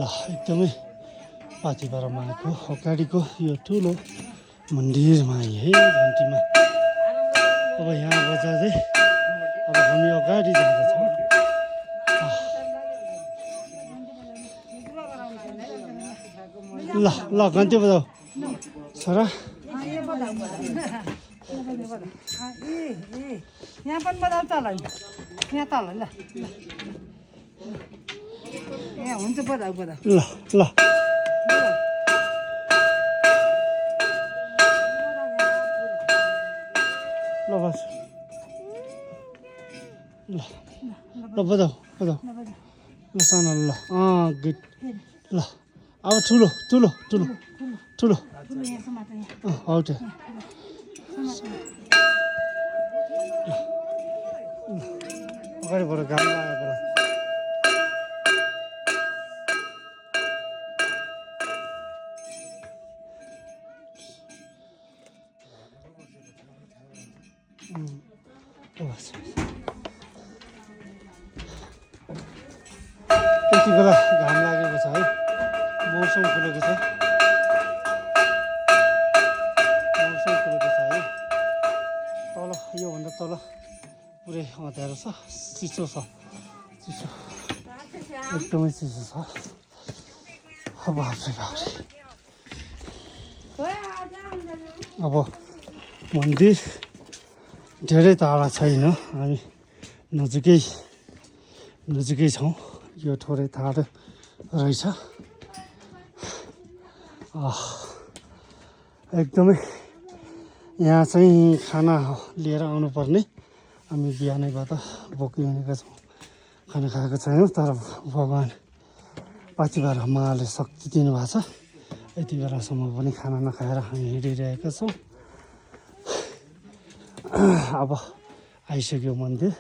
ल एकदमै पाथिभरामा आएको अगाडिको यो ठुलो मन्दिरमा है घन्टीमा अब यहाँ बजाउँदै अब हामी अगाडि जाँदैछौँ ल ल घन्टी बजाऊ छोरा यहाँ पनि बजाउ तल यहाँ तल ल यहाँ हुन्छ बजाउ बजाउ ल ल ल बस ल ल बजाऊ बजाऊ ल सानो ल गुड ल अब ठुलो ठुलो ठुलो ठुलो हौ त्यो अगाडिबाट घाम लागेको यति बेला घाम लागेको छ है मौसम खुलेको छ है तल योभन्दा तल पुरै अँध्यारो छ चिसो छ चिसो एकदमै चिसो छ बाफ्रे बाफ्रे अब मन्दिर धेरै टाढा छैन हामी नजिकै छौँ यो थोरै टाढो रहेछ एकदमै यहाँ चाहिँ खाना लिएर आउनुपर्ने हामी बिहानैबाट बोकिहिँडेका छौँ खाना खाएको छैनौँ तर भगवान् पाथिभरा माले शक्ति दिनुभएको छ यति बेलासम्म पनि खाना नखाएर हामी हिँडिरहेका छौँ अब आइसक्यो मन्दिर